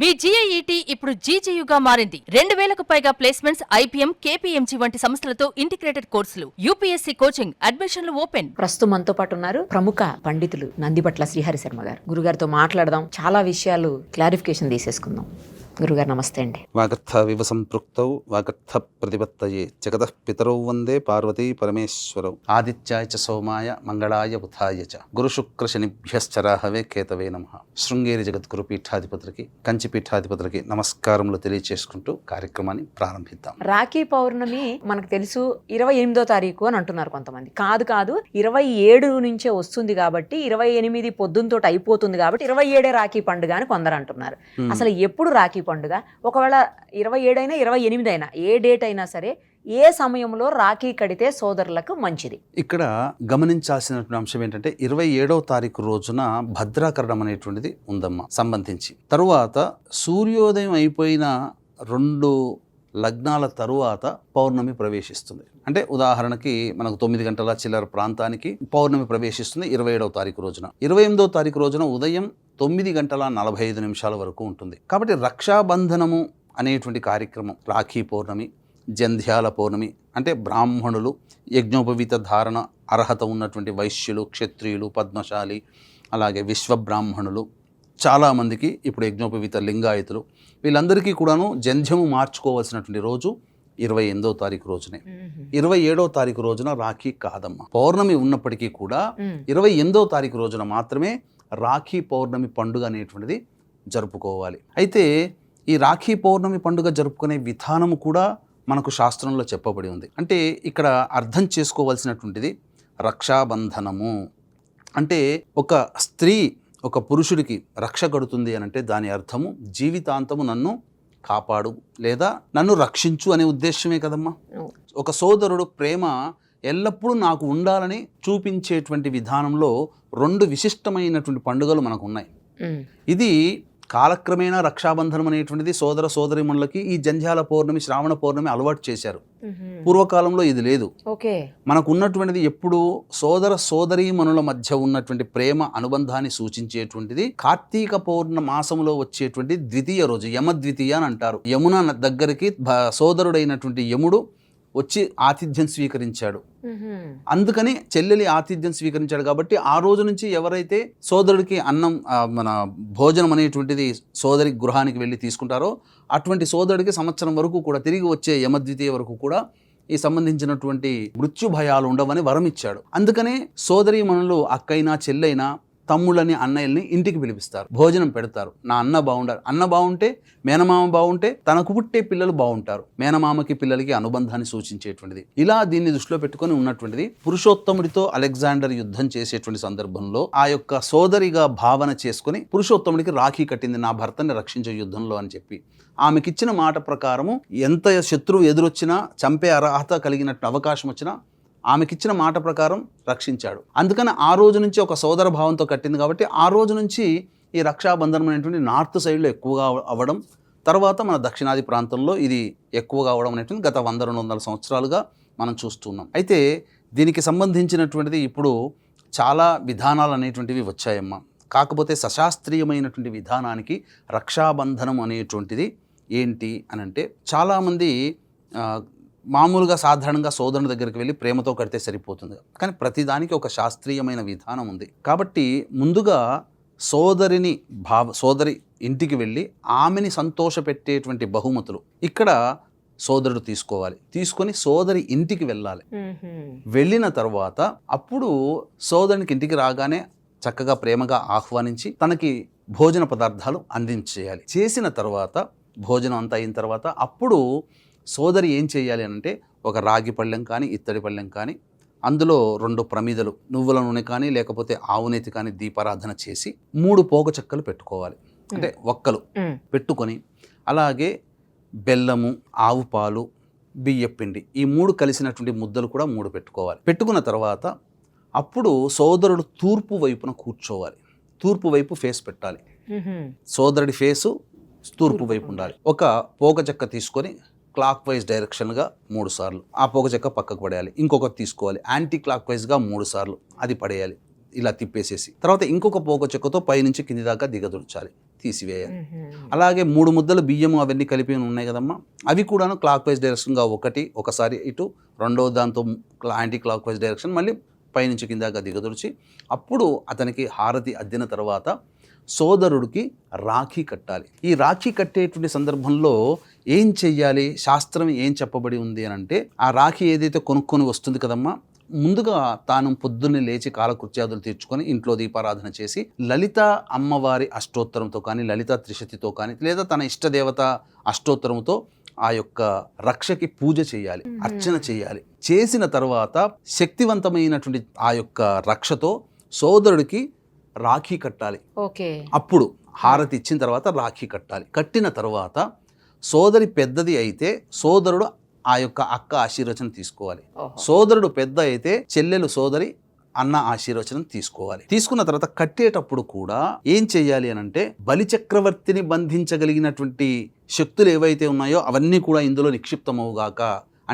మీ GIET ఇప్పుడు GGUగా మారింది. 2000కు పైగా ప్లేస్మెంట్స్, IPM, KPMG వంటి సంస్థలతో ఇంటిగ్రేటెడ్ కోర్సులు. UPSC కోచింగ్, అడ్మిషన్లు ఓపెన్. ప్రస్తుతం మనతో పాటు ఉన్నారు ప్రముఖ పండితులు నందిబట్ల శ్రీహరి శర్మ గారు. గురుగారితో మాట్లాడదాం, చాలా విషయాలు క్లారిఫికేషన్ తీసేసుకుందాం. గురుగారు నమస్తే అండి. వాగర్థ వివ సంపృక్తౌ వాగర్థ ప్రతిపత్తయే జగతః పితరౌ వందే పార్వతీ పరమేశ్వరౌ ఆదిత్యాయ చ సోమాయ మంగళాయ బుధాయ చ గురు శుక్ర శనిభ్యశ్చరాహవే కేతవే నమః. శృంగేరి జగద్గురు పీఠాధిపతులకి, కంచి పీఠాధిపతులకి నమస్కారములు తెలియచేసుకుంటూ కార్యక్రమాన్ని ప్రారంభిద్దాం. రాఖీ పౌర్ణమి మనకు తెలుసు 28వ తారీఖు అని అంటున్నారు కొంతమంది. కాదు 27 నుంచే వస్తుంది కాబట్టి 28 పొద్దున్నతోటి అయిపోతుంది కాబట్టి 27 రాఖీ పండుగ అని కొందరు అంటున్నారు. అసలు ఎప్పుడు రాఖీ పండుగ? ఒకవేళ 27 అయినా 28 అయినా ఏ డేట్ అయినా సరే ఏ సమయంలో రాఖీ కడితే సోదరులకు మంచిది? ఇక్కడ గమనించాల్సినటువంటి అంశం ఏంటంటే 27వ తారీఖు రోజున భద్రాకరణం అనేటువంటిది ఉందమ్మా సంబంధించి. తరువాత సూర్యోదయం అయిపోయిన 2 లగ్నాల తరువాత పౌర్ణమి ప్రవేశిస్తుంది. అంటే ఉదాహరణకి మనకు 9 గంటల చిల్లర ప్రాంతానికి పౌర్ణమి ప్రవేశిస్తుంది 27వ తారీఖు రోజున. 28వ తారీఖు రోజున ఉదయం 9 గంటల 45 నిమిషాల వరకు ఉంటుంది. కాబట్టి రక్షాబంధనము అనేటువంటి కార్యక్రమం, రాఖీ పౌర్ణమి, జంధ్యాల పౌర్ణమి అంటే బ్రాహ్మణులు, యజ్ఞోపవీత ధారణ అర్హత ఉన్నటువంటి వైశ్యులు, క్షత్రియులు, పద్మశాలి, అలాగే విశ్వబ్రాహ్మణులు, చాలామందికి ఇప్పుడు యజ్ఞోపవీత లింగాయతులు, వీళ్ళందరికీ కూడాను జంధ్యము మార్చుకోవాల్సినటువంటి రోజు 28వ తారీఖు రోజునే. 27వ తారీఖు రోజున రాఖీ కాదమ్మా. పౌర్ణమి ఉన్నప్పటికీ కూడా 28వ తారీఖు రోజున మాత్రమే రాఖీ పౌర్ణమి పండుగ అనేటువంటిది జరుపుకోవాలి. అయితే ఈ రాఖీ పౌర్ణమి పండుగ జరుపుకునే విధానము కూడా మనకు శాస్త్రంలో చెప్పబడి ఉంది. అంటే ఇక్కడ అర్థం చేసుకోవాల్సినటువంటిది రక్షాబంధనము అంటే ఒక స్త్రీ ఒక పురుషుడికి రక్ష కడుతుంది అని అంటే దాని అర్థము జీవితాంతము నన్ను కాపాడు లేదా నన్ను రక్షించు అనే ఉద్దేశమే కదమ్మా. ఒక సోదరుడు ప్రేమ ఎల్లప్పుడూ నాకు ఉండాలని చూపించేటువంటి విధానంలో 2 విశిష్టమైనటువంటి పండుగలు మనకు ఉన్నాయి. ఇది కాలక్రమేణా రక్షాబంధనం అనేటువంటిది సోదర సోదరిమణులకి ఈ జంధ్యాల పౌర్ణమి, శ్రావణ పౌర్ణమి అలవాటు చేశారు. పూర్వకాలంలో ఇది లేదు. మనకు ఉన్నటువంటిది ఎప్పుడు సోదర సోదరీమణుల మధ్య ఉన్నటువంటి ప్రేమ అనుబంధాన్ని సూచించేటువంటిది కార్తీక పౌర్ణ మాసంలో వచ్చేటువంటి ద్వితీయ రోజు, యమద్వితీయ అని అంటారు. యమున దగ్గరికి సోదరుడైనటువంటి యముడు వచ్చి ఆతిథ్యం స్వీకరించాడు. అందుకని చెల్లెలి ఆతిథ్యం స్వీకరించాడు కాబట్టి ఆ రోజు నుంచి ఎవరైతే సోదరుడికి అన్నం మన భోజనం అనేటువంటిది సోదరి గృహానికి వెళ్ళి తీసుకుంటారో అటువంటి సోదరుడికి సంవత్సరం వరకు కూడా తిరిగి వచ్చే యమద్వితీయ వరకు కూడా ఈ సంబంధించినటువంటి మృత్యు భయాలు ఉండవని వరం ఇచ్చాడు. అందుకనే సోదరీమణులు అక్కైనా చెల్లైనా తమ్ముళ్ళని అన్నయ్యల్ని ఇంటికి పిలిపిస్తారు, భోజనం పెడతారు. నా అన్న బాగుండాలి, అన్న బాగుంటే మేనమామ బాగుంటే తనకు పుట్టే పిల్లలు బాగుంటారు. మేనమామకి పిల్లలకి అనుబంధాన్ని సూచించేటువంటిది. ఇలా దీన్ని దృష్టిలో పెట్టుకొని ఉన్నటువంటిది. పురుషోత్తముడితో అలెగ్జాండర్ యుద్ధం చేసేటువంటి సందర్భంలో ఆ యొక్క సోదరిగా భావన చేసుకుని పురుషోత్తముడికి రాఖీ కట్టింది, నా భర్తని రక్షించే యుద్ధంలో అని చెప్పి. ఆమెకిచ్చిన మాట ప్రకారము ఎంత శత్రువు ఎదురొచ్చినా, చంపే అర్హత కలిగినట్టు అవకాశం వచ్చినా ఆమెకిచ్చిన మాట ప్రకారం రక్షించాడు. అందుకని ఆ రోజు నుంచి ఒక సోదర భావంతో కట్టింది కాబట్టి ఆ రోజు నుంచి ఈ రక్షాబంధనం అనేటువంటి నార్త్ సైడ్లో ఎక్కువగా అవ్వడం, తర్వాత మన దక్షిణాది ప్రాంతంలో ఇది ఎక్కువగా అవడం అనేటువంటి గత 100-200 సంవత్సరాలుగా మనం చూస్తున్నాం. అయితే దీనికి సంబంధించినటువంటిది ఇప్పుడు చాలా విధానాలు అనేటువంటివి వచ్చాయమ్మా. కాకపోతే సశాస్త్రీయమైనటువంటి విధానానికి రక్షాబంధనం అనేటువంటిది ఏంటి అని అంటే చాలామంది మామూలుగా సాధారణంగా సోదరుని దగ్గరికి వెళ్ళి ప్రేమతో కడితే సరిపోతుంది. కానీ ప్రతిదానికి ఒక శాస్త్రీయమైన విధానం ఉంది. కాబట్టి ముందుగా సోదరి ఇంటికి వెళ్ళి ఆమెని సంతోషపెట్టేటువంటి బహుమతులు ఇక్కడ సోదరుడు తీసుకోవాలి. తీసుకొని సోదరి ఇంటికి వెళ్ళాలి. వెళ్ళిన తర్వాత అప్పుడు సోదరునికి ఇంటికి రాగానే చక్కగా ప్రేమగా ఆహ్వానించి తనకి భోజన పదార్థాలు అందించేయాలి. చేసిన తర్వాత భోజనం అంతా అయిన తర్వాత అప్పుడు సోదరి ఏం చేయాలి అంటే ఒక రాగి పళ్ళెం కానీ ఇత్తడి పళ్ళెం కానీ అందులో 2 ప్రమిదలు నువ్వుల నూనె కానీ లేకపోతే ఆవునేతి కానీ దీపారాధన చేసి 3 పోక చెక్కలు పెట్టుకోవాలి. అంటే ఒక్కలు పెట్టుకొని అలాగే బెల్లము, ఆవు పాలు, బియ్యపిండి ఈ 3 కలిసినటువంటి ముద్దలు కూడా 3 పెట్టుకోవాలి. పెట్టుకున్న తర్వాత అప్పుడు సోదరుడు తూర్పు వైపున కూర్చోవాలి. తూర్పు వైపు ఫేస్ పెట్టాలి. సోదరుడి ఫేసు తూర్పు వైపు ఉండాలి. ఒక పోక చెక్క తీసుకొని క్లాక్ వైజ్ డైరెక్షన్గా 3 సార్లు ఆ పోక చెక్క పక్కకు పడేయాలి. ఇంకొకటి తీసుకోవాలి, యాంటీ క్లాక్ వైజ్గా 3 సార్లు అది పడేయాలి. ఇలా తిప్పేసేసి తర్వాత ఇంకొక పోక చెక్కతో పైనుంచి కింది దాకా దిగదుర్చాలి, తీసివేయాలి. అలాగే 3 ముద్దలు బియ్యము అవన్నీ కలిపి ఉన్నాయి కదమ్మా, అవి కూడాను క్లాక్ వైజ్ డైరెక్షన్గా ఒకసారి ఇటు, రెండో దాంతో యాంటీ క్లాక్ వైజ్ డైరెక్షన్, మళ్ళీ పైనుంచి కింద దాకా దిగదుర్చి అప్పుడు అతనికి హారతి అద్దిన తర్వాత సోదరుడికి రాఖీ కట్టాలి. ఈ రాఖీ కట్టేటువంటి సందర్భంలో ఏం చెయ్యాలి, శాస్త్రం ఏం చెప్పబడి ఉంది అని అంటే, ఆ రాఖీ ఏదైతే కొనుక్కొని వస్తుంది కదమ్మా, ముందుగా తాను పొద్దున్నే లేచి కాలకృత్యాదులు తీర్చుకొని ఇంట్లో దీపారాధన చేసి లలిత అమ్మవారి అష్టోత్తరంతో కానీ, లలిత త్రిశతితో కానీ, లేదా తన ఇష్టదేవత అష్టోత్తరంతో ఆ యొక్క రక్షకి పూజ చేయాలి, అర్చన చేయాలి. చేసిన తర్వాత శక్తివంతమైనటువంటి ఆ యొక్క రక్షతో సోదరుడికి రాఖీ కట్టాలి. అప్పుడు హారతి ఇచ్చిన తర్వాత రాఖీ కట్టాలి. కట్టిన తర్వాత సోదరి పెద్దది అయితే సోదరుడు ఆ యొక్క అక్క ఆశీర్వచనం తీసుకోవాలి. సోదరుడు పెద్ద అయితే చెల్లెలు సోదరి అన్న ఆశీర్వచనం తీసుకోవాలి. తీసుకున్న తర్వాత కట్టేటప్పుడు కూడా ఏం చెయ్యాలి అని అంటే, బలిచక్రవర్తిని బంధించగలిగినటువంటి శక్తులు ఏవైతే ఉన్నాయో అవన్నీ కూడా ఇందులో నిక్షిప్తమవుగాక,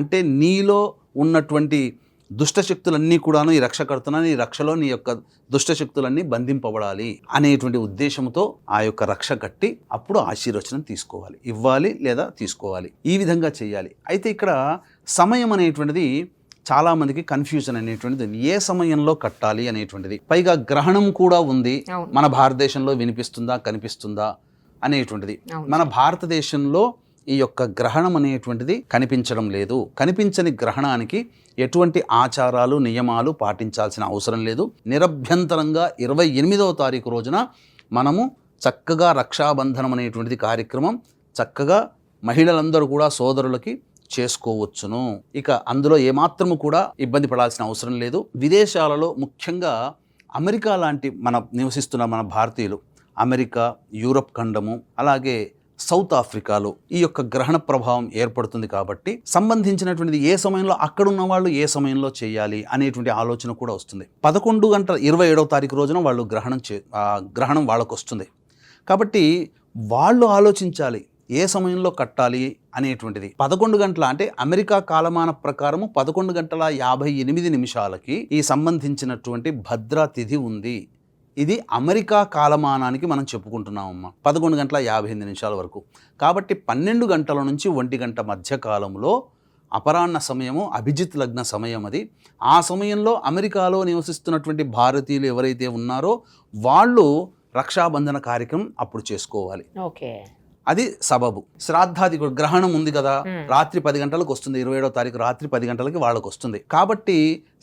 అంటే నీలో ఉన్నటువంటి దుష్టశక్తులన్నీ కూడాను ఈ రక్ష కడుతున్నాను, ఈ రక్షలో నీ యొక్క దుష్టశక్తులన్నీ బంధింపబడాలి అనేటువంటి ఉద్దేశంతో ఆ యొక్క రక్ష కట్టి అప్పుడు ఆశీర్వచనం తీసుకోవాలి, ఇవ్వాలి లేదా తీసుకోవాలి. ఈ విధంగా చేయాలి. అయితే ఇక్కడ సమయం అనేటువంటిది చాలామందికి కన్ఫ్యూజన్ అనేటువంటిది, ఏ సమయంలో కట్టాలి అనేటువంటిది. పైగా గ్రహణం కూడా ఉంది, మన భారతదేశంలో వినిపిస్తుందా కనిపిస్తుందా అనేటువంటిది. మన భారతదేశంలో ఈ యొక్క గ్రహణం అనేటువంటిది కనిపించడం లేదు. కనిపించని గ్రహణానికి ఎటువంటి ఆచారాలు నియమాలు పాటించాల్సిన అవసరం లేదు. నిరభ్యంతరంగా 28వ తారీఖు రోజున మనము చక్కగా రక్షాబంధనం అనేటువంటిది కార్యక్రమం చక్కగా మహిళలందరూ కూడా సోదరులకి చేసుకోవచ్చును. ఇక అందులో ఏమాత్రము కూడా ఇబ్బంది పడాల్సిన అవసరం లేదు. విదేశాలలో ముఖ్యంగా అమెరికా లాంటి నివసిస్తున్న మన భారతీయులు, అమెరికా, యూరప్ ఖండము, అలాగే సౌత్ ఆఫ్రికాలో ఈ యొక్క గ్రహణ ప్రభావం ఏర్పడుతుంది కాబట్టి సంబంధించినటువంటిది ఏ సమయంలో అక్కడున్న వాళ్ళు ఏ సమయంలో చేయాలి అనేటువంటి ఆలోచన కూడా వస్తుంది. 11:27వ తారీఖు రోజున వాళ్ళు గ్రహణం వాళ్ళకు వస్తుంది కాబట్టి వాళ్ళు ఆలోచించాలి ఏ సమయంలో కట్టాలి అనేటువంటిది. 11 గంటల అంటే అమెరికా కాలమాన ప్రకారము 11:58 ఈ సంబంధించినటువంటి భద్రా తిథి ఉంది. ఇది అమెరికా కాలమానానికి మనం చెప్పుకుంటున్నామమ్మా 11:58 వరకు. కాబట్టి 12 గంటల నుంచి 1 గంట మధ్య కాలంలో అపరాహ్న సమయము అభిజిత్ లగ్న సమయం అది. ఆ సమయంలో అమెరికాలో నివసిస్తున్నటువంటి భారతీయులు ఎవరైతే ఉన్నారో వాళ్ళు రక్షాబంధన కార్యక్రమం అప్పుడు చేసుకోవాలి. అది సబబు. శ్రాద్ధాది గ్రహణం ఉంది కదా, రాత్రి 10 గంటలకు వస్తుంది, 27వ తారీఖు రాత్రి 10 గంటలకి వాళ్ళకు వస్తుంది. కాబట్టి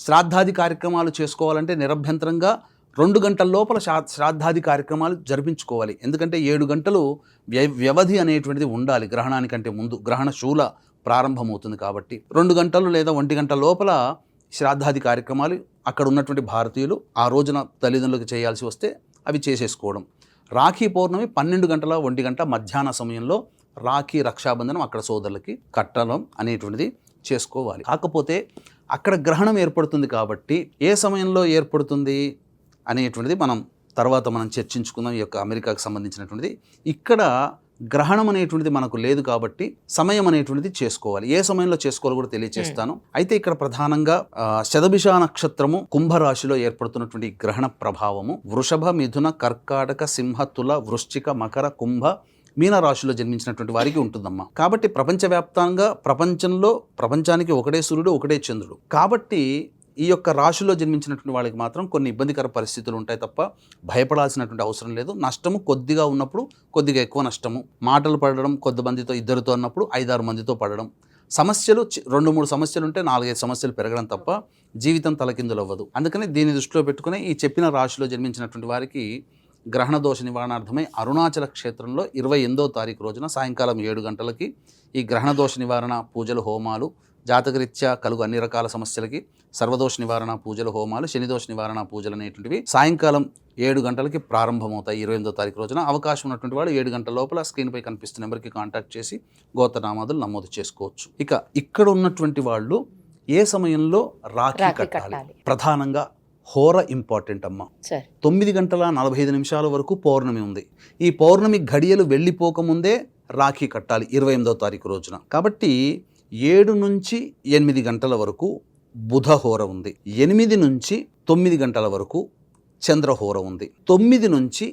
శ్రాద్ధాది కార్యక్రమాలు చేసుకోవాలంటే నిరభ్యంతరంగా 2 గంటల లోపల శ్రాద్ధాది కార్యక్రమాలు జరిపించుకోవాలి. ఎందుకంటే 7 గంటలు వ్యవధి అనేటువంటిది ఉండాలి గ్రహణానికంటే ముందు. గ్రహణ శూల ప్రారంభమవుతుంది కాబట్టి 2 గంటలు లేదా 1 గంట లోపల శ్రాద్ధాది కార్యక్రమాలు అక్కడ ఉన్నటువంటి భారతీయులు ఆ రోజున తల్లిదండ్రులకు చేయాల్సి వస్తే అవి చేసేసుకోవడం. రాఖీ పౌర్ణమి 12 గంటల 1 గంట మధ్యాహ్న సమయంలో రాఖీ రక్షాబంధనం అక్కడ సోదరులకి కట్టడం అనేటువంటిది చేసుకోవాలి. కాకపోతే అక్కడ గ్రహణం ఏర్పడుతుంది కాబట్టి ఏ సమయంలో ఏర్పడుతుంది అనేటువంటిది తర్వాత మనం చర్చించుకుందాం. ఈ యొక్క అమెరికాకు సంబంధించినటువంటిది ఇక్కడ గ్రహణం అనేటువంటిది మనకు లేదు కాబట్టి సమయం అనేటువంటిది చేసుకోవాలి. ఏ సమయంలో చేసుకోవాలో కూడా తెలియజేస్తాను. అయితే ఇక్కడ ప్రధానంగా శతభిష నక్షత్రము కుంభరాశిలో ఏర్పడుతున్నటువంటి గ్రహణ ప్రభావము వృషభ, మిథున, కర్కాటక, సింహ, తుల, వృశ్చిక, మకర, కుంభ, మీన రాశిలో జన్మించినటువంటి వారికి ఉంటుందమ్మా. కాబట్టి ప్రపంచవ్యాప్తంగా ప్రపంచానికి ఒకటే సూర్యుడు ఒకటే చంద్రుడు. కాబట్టి ఈ యొక్క రాశిలో జన్మించినటువంటి వాళ్ళకి మాత్రం కొన్ని ఇబ్బందికర పరిస్థితులు ఉంటాయి తప్ప భయపడాల్సినటువంటి అవసరం లేదు. నష్టము కొద్దిగా ఉన్నప్పుడు కొద్దిగా ఎక్కువ నష్టము, మాటలు పడడం కొద్దిమందితో 2 అన్నప్పుడు 5-6 మందితో పడడం, సమస్యలు 2-3 సమస్యలు ఉంటే 4-5 సమస్యలు పెరగడం తప్ప జీవితం తలకిందులు అవ్వదు. అందుకని దీన్ని దృష్టిలో పెట్టుకుని ఈ చెప్పిన రాశిలో జన్మించినటువంటి వారికి గ్రహణ దోష నివారణార్థమై అరుణాచల క్షేత్రంలో 28వ తారీఖు రోజున సాయంకాలం 7 గంటలకి ఈ గ్రహణ దోష నివారణ పూజలు, హోమాలు, జాతకరీత్యా కలుగు అన్ని రకాల సమస్యలకి సర్వదోష నివారణ పూజలు, హోమాలు, శనిదోష నివారణ పూజలు అనేటువంటివి సాయంకాలం 7 గంటలకి ప్రారంభమవుతాయి 28వ తారీఖు రోజున. అవకాశం ఉన్నటువంటి వాళ్ళు 7 గంటల లోపల స్క్రీన్పై కనిపిస్తున్న నెంబర్కి కాంటాక్ట్ చేసి గోత్రనామాదులు నమోదు చేసుకోవచ్చు. ఇక్కడ ఉన్నటువంటి వాళ్ళు ఏ సమయంలో రాఖీ కట్టాలి? ప్రధానంగా హోర ఇంపార్టెంట్ అమ్మ. 9:45 వరకు పౌర్ణమి ఉంది. ఈ పౌర్ణమి ఘడియలు వెళ్ళిపోకముందే రాఖీ కట్టాలి 28వ తారీఖు రోజున. కాబట్టి 7 నుంచి 8 గంటల వరకు బుధ హోర ఉంది. 8 నుంచి 9 గంటల వరకు చంద్రహోర ఉంది. 9 నుంచి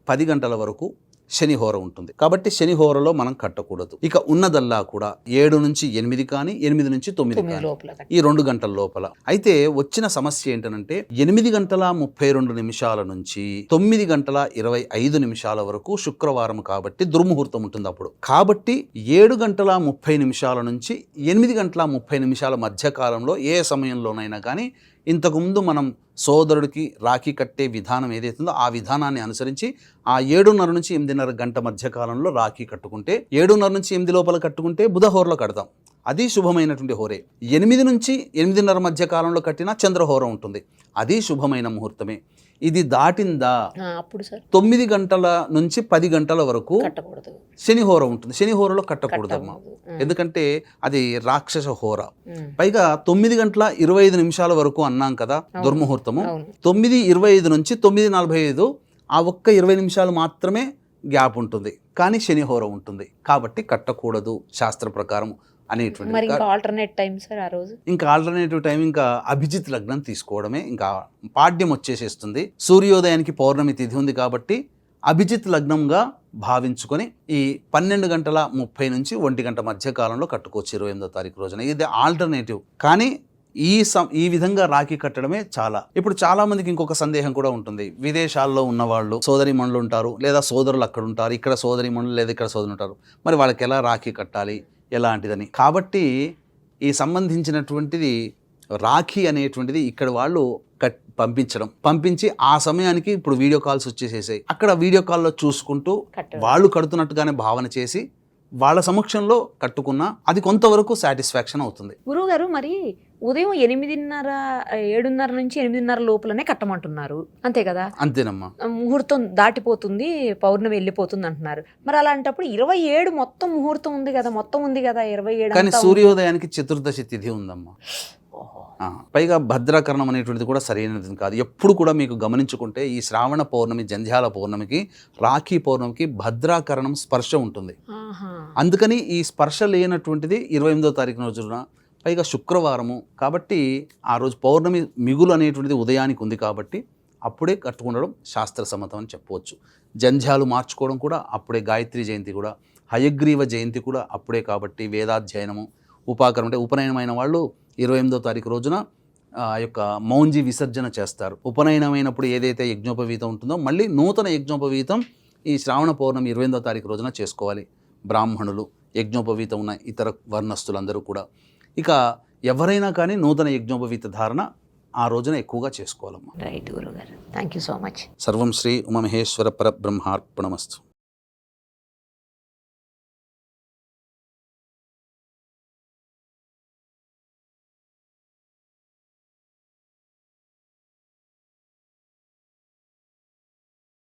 10 గంటల వరకు శనిహోర ఉంటుంది. కాబట్టి శనిహోరలో మనం కట్టకూడదు. ఇక ఉన్నదల్లా కూడా 7 నుంచి 8 కానీ 8 నుంచి 9 కానీ ఈ 2 గంటల లోపల. అయితే వచ్చిన సమస్య ఏంటంటే 8 గంటల 32 నిమిషాల నుంచి 9 గంటల 25 నిమిషాల వరకు శుక్రవారం కాబట్టి దుర్ముహూర్తం ఉంటుంది అప్పుడు. కాబట్టి 7 గంటల 30 నిమిషాల నుంచి 8 గంటల 30 నిమిషాల మధ్య కాలంలో ఏ సమయంలోనైనా కానీ ఇంతకుముందు మనం సోదరుడికి రాఖీ కట్టే విధానం ఏదైతుందో ఆ విధానాన్ని అనుసరించి ఆ 7:30 నుంచి 8:30 గంట మధ్య కాలంలో రాఖీ కట్టుకుంటే, 7:30 నుంచి 8 లోపల కట్టుకుంటే బుధహోరలో కడతాం, అది శుభమైనటువంటి హోరే. 8 నుంచి 8:30 మధ్య కాలంలో కట్టినా చంద్రహోర ఉంటుంది, అది శుభమైన ముహూర్తమే. ఇది దాటిందా అప్పుడు సార్ 9 గంటల నుంచి 10 గంటల వరకు శనిహోర ఉంటుంది. శనిహోరలో కట్టకూడదమ్మా, ఎందుకంటే అది రాక్షస హోర. పైగా 9 గంటల 25 నిమిషాల వరకు అన్నాం కదా దుర్ముహూర్తము. 9:25 నుంచి 9:45 ఆ ఒక్క 20 నిమిషాలు మాత్రమే గ్యాప్ ఉంటుంది, కానీ శనిహోర ఉంటుంది. కాబట్టి కట్టకూడదు శాస్త్ర ప్రకారం అనేటువంటి. ఆల్టర్నేట్ టైం సార్ ఆ రోజు ఇంకా ఆల్టర్నేటివ్ టైం ఇంకా అభిజిత్ లగ్నం తీసుకోవడమే. ఇంకా పాడ్యం వచ్చేసేస్తుంది. సూర్యోదయానికి పౌర్ణమి తిథి ఉంది కాబట్టి అభిజిత్ లగ్నంగా భావించుకొని ఈ 12 గంటల 30 నుంచి 1 గంట మధ్య కాలంలో కట్టుకోవచ్చు 28వ తారీఖు రోజున. ఇది ఆల్టర్నేటివ్. కానీ ఈ విధంగా రాఖీ కట్టడమే చాలా. ఇప్పుడు చాలా మందికి ఇంకొక సందేహం కూడా ఉంటుంది. విదేశాల్లో ఉన్నవాళ్ళు సోదరి మణులు ఉంటారు, లేదా సోదరులు అక్కడ ఉంటారు, ఇక్కడ సోదరి మణులు లేదా ఇక్కడ సోదరులు ఉంటారు, మరి వాళ్ళకి ఎలా రాఖీ కట్టాలి ఎలాంటిదని. కాబట్టి ఈ సంబంధించినటువంటిది రాఖీ అనేటువంటిది ఇక్కడ వాళ్ళు పంపించి ఆ సమయానికి ఇప్పుడు వీడియో కాల్స్ వచ్చేసేసాయి. అక్కడ వీడియో కాల్లో చూసుకుంటూ వాళ్ళు కడుతున్నట్టుగానే భావన చేసి వాళ్ళ సమక్షంలో కట్టుకున్నా అది కొంతవరకు సాటిస్ఫాక్షన్ అవుతుంది. గురువు గారు, మరి ఉదయం 8:30 7:30 నుంచి 8:30 లోపలనే కట్టమంటున్నారు, అంతే కదా? అంతేనమ్మా. ముహూర్తం దాటిపోతుంది, పౌర్ణమి వెళ్ళిపోతుంది అంటున్నారు. మరి అలాంటప్పుడు 27 మొత్తం ముహూర్తం ఉంది కదా, మొత్తం ఉంది కదా 27. కానీ సూర్యోదయానికి చతుర్దశి తిథి ఉందమ్మా. పైగా భద్రాకరణం అనేటువంటిది కూడా సరైనది కాదు. ఎప్పుడు కూడా మీకు గమనించుకుంటే ఈ శ్రావణ పౌర్ణమి, జంధ్యాల పౌర్ణమికి, రాఖీ పౌర్ణమికి భద్రాకరణం స్పర్శ ఉంటుంది. అందుకని ఈ స్పర్శ లేనటువంటిది 28వ తారీఖు రోజున, పైగా శుక్రవారము కాబట్టి ఆ రోజు పౌర్ణమి మిగులు అనేటువంటిది ఉదయానికి ఉంది కాబట్టి అప్పుడే కట్టుకుండడం శాస్త్ర సమ్మతం అని చెప్పవచ్చు. జంధ్యాలు మార్చుకోవడం కూడా అప్పుడే, గాయత్రి జయంతి కూడా, హయగ్రీవ జయంతి కూడా అప్పుడే. కాబట్టి వేదాధ్యయనము, ఉపాకరం అంటే ఉపనయనమైన వాళ్ళు 28వ తారీఖు రోజున ఆ యొక్క మౌంజి విసర్జన చేస్తారు. ఉపనయనమైనప్పుడు ఏదైతే యజ్ఞోపవీతం ఉంటుందో మళ్ళీ నూతన యజ్ఞోపవీతం ఈ శ్రావణ పౌర్ణమి 28వ తారీఖు రోజున చేసుకోవాలి బ్రాహ్మణులు, యజ్ఞోపవీతం ఉన్న ఇతర వర్ణస్తులందరూ కూడా. ఇక ఎవరైనా కానీ నూతన యజ్ఞోపవీత ధారణ ఆ రోజున ఎక్కువగా చేసుకోవాలమ్మా. రైట్ గురుగారు, థ్యాంక్ యూ సో మచ్. సర్వం శ్రీ ఉమామహేశ్వర పరబ్రహ్మార్పణమస్తు.